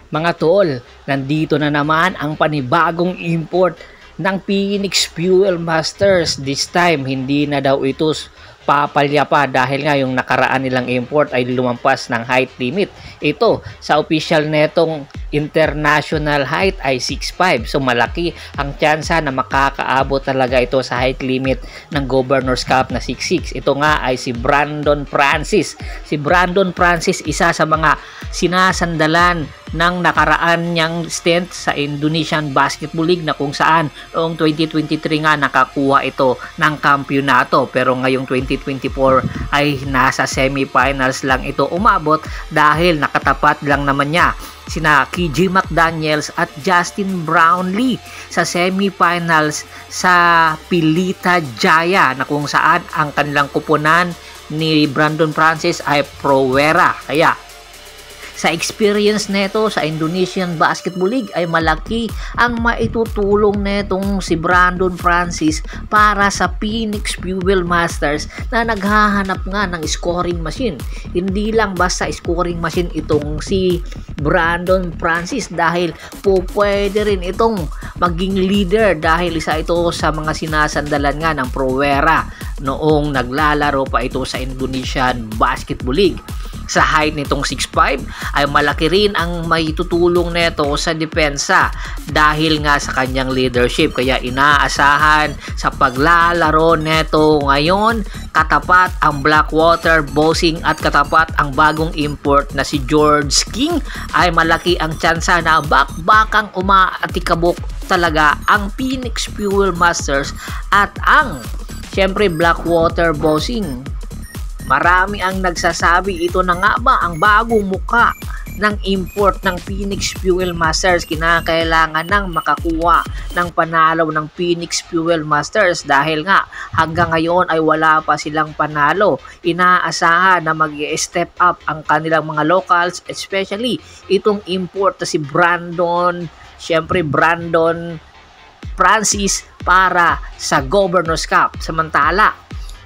Mga tol, nandito na naman ang panibagong import ng Phoenix Fuel Masters. This time, hindi na daw ito papalya pa dahil nga yung nakaraan nilang import ay lumampas ng height limit. Ito, sa official netong international height ay 6'5". So malaki ang tsansa na makakaabot talaga ito sa height limit ng Governor's Cup na 6'6". Ito nga ay si Brandon Francis. Si Brandon Francis, isa sa mga sinasandalan ng nakaraan niyang stint sa Indonesian Basketball League na kung saan noong 2023 nga nakakuha ito ng kampyonato, pero ngayong 2024 ay nasa semifinals lang ito umabot dahil nakatapat lang naman niya sina KJ McDaniels at Justin Brownlee sa semifinals sa Pilita Jaya na kung saan ang kanilang kupunan ni Brandon Francis ay Prowera. Kaya sa experience neto sa Indonesian Basketball League ay malaki ang maitutulong netong si Brandon Francis para sa Phoenix Fuel Masters na naghahanap nga ng scoring machine. Hindi lang basta scoring machine itong si Brandon Francis dahil pwede rin itong maging leader dahil isa ito sa mga sinasandalan nga ng Prowera noong naglalaro pa ito sa Indonesian Basketball League. Sa height nitong 6'5" ay malaki rin ang maitutulong neto sa depensa dahil nga sa kanyang leadership. Kaya inaasahan sa paglalaro neto ngayon, katapat ang Blackwater Bossing at katapat ang bagong import na si George King, ay malaki ang tsansa na bakbakang umaatikabok talaga ang Phoenix Fuel Masters at ang syempre Blackwater Bossing. Marami ang nagsasabi ito na nga ba ang bagong muka ng import ng Phoenix Fuel Masters. Kinakailangan nang makakuha ng panalo ng Phoenix Fuel Masters dahil nga hanggang ngayon ay wala pa silang panalo. Inaasahan na mag-step up ang kanilang mga locals, especially itong import na si Brandon Francis para sa Governor's Cup. Samantala,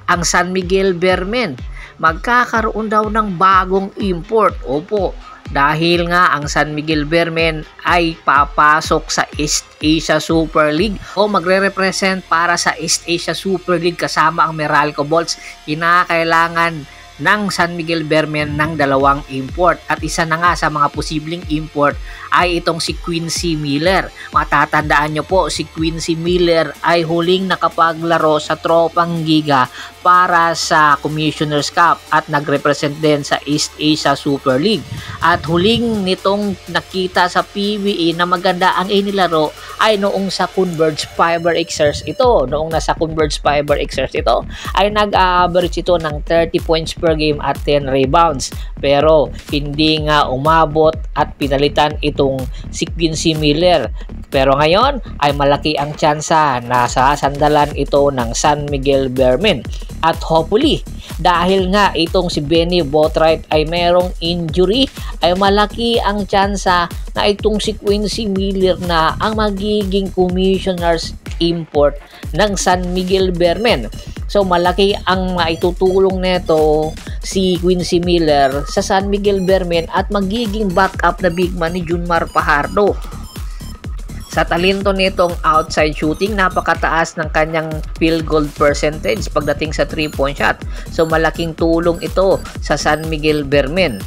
ang San Miguel Bearmen magkakaroon daw ng bagong import. Opo, dahil nga ang San Miguel Bearmen ay papasok sa East Asia Super League o magre-represent para sa East Asia Super League kasama ang Meralco Bolts. Kinakailangan ng San Miguel Bearmen ng dalawang import at isa na nga sa mga posibleng import ay itong si Quincy Miller. Matatandaan nyo po, si Quincy Miller ay huling nakapaglaro sa Tropang Giga para sa Commissioner's Cup at nagrepresent din sa East Asia Super League. At huling nitong nakita sa PBA na maganda ang inilaro ay noong sa Converge Fiber Xers ito. Noong nasa Converge Fiber Xers ito ay nag-average ito ng 30 points per game at 10 rebounds. Pero hindi nga umabot at pinalitan itong si Quincy Miller. Pero ngayon ay malaki ang tsansa na sasandalan ito ng San Miguel Bearmen. At hopefully, dahil nga itong si Benny Boatwright ay merong injury, ay malaki ang tsansa na itong si Quincy Miller na ang magiging commissioner's import ng San Miguel Bearmen. So malaki ang maitutulong neto si Quincy Miller sa San Miguel Bearmen at magiging backup na big man ni Junmar Fajardo. Sa talento nitong outside shooting, napakataas ng kanyang field goal percentage pagdating sa 3-point shot. So malaking tulong ito sa San Miguel Bearmen.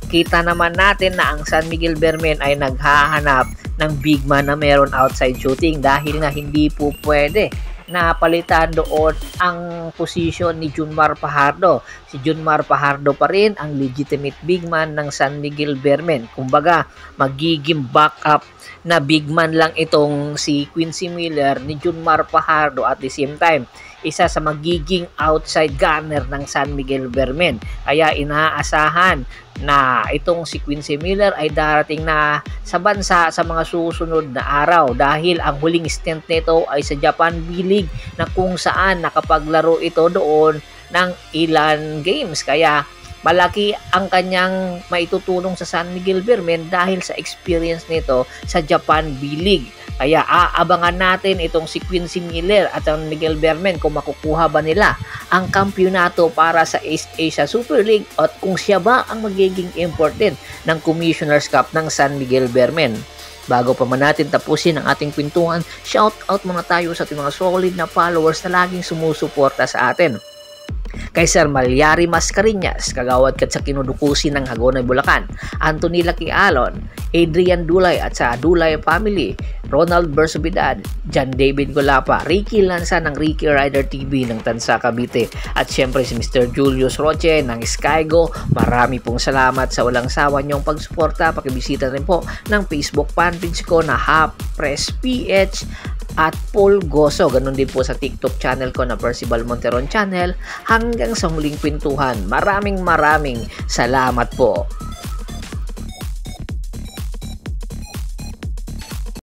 Kita naman natin na ang San Miguel Bearmen ay naghahanap ng big man na meron outside shooting dahil nga hindi po pwede na palitan doon ang position ni Junmar Fajardo. Si Junmar Fajardo pa rin ang legitimate big man ng San Miguel Bearmen. Kumbaga, magiging backup na big man lang itong si Quincy Miller ni Junmar Fajardo at the same time isa sa magiging outside gunner ng San Miguel Bearmen. Kaya inaasahan na itong si Quincy Miller ay darating na sa bansa sa mga susunod na araw dahil ang huling stint nito ay sa Japan B-League na kung saan nakapaglaro ito doon ng ilan games. Kaya Malaki ang kanyang maitutulong sa San Miguel Beermen dahil sa experience nito sa Japan B-League. Kaya aabangan natin itong si Quincy Miller at ang Miguel Beermen kung makukuha ba nila ang kampyonato para sa East Asia Super League at kung siya ba ang magiging import din ng Commissioner's Cup ng San Miguel Beermen. Bago pa man natin tapusin ang ating kwentuhan, shout out muna tayo sa ating mga solid na followers na laging sumusuporta sa atin. Kay Sir Malyari Mascareñas, kagawad kat sa kinudukusin ng Hagonoy, Bulacan, Anthony Laki Alon, Adrian Dulay at sa Dulay Family, Ronald Bersobidad, John David Golapa, Ricky Lanza ng Ricky Rider TV ng Tansa, Cavite, at syempre si Mr. Julius Roche ng Skygo. Marami pong salamat sa walang sawa niyong pagsuporta. Pakibisita rin po ng Facebook fanpage ko na Hapress PH at Paul Goso. Ganun din po sa TikTok channel ko na Percival Monteron Channel. Hanggang sa muling kwentuhan, maraming salamat po.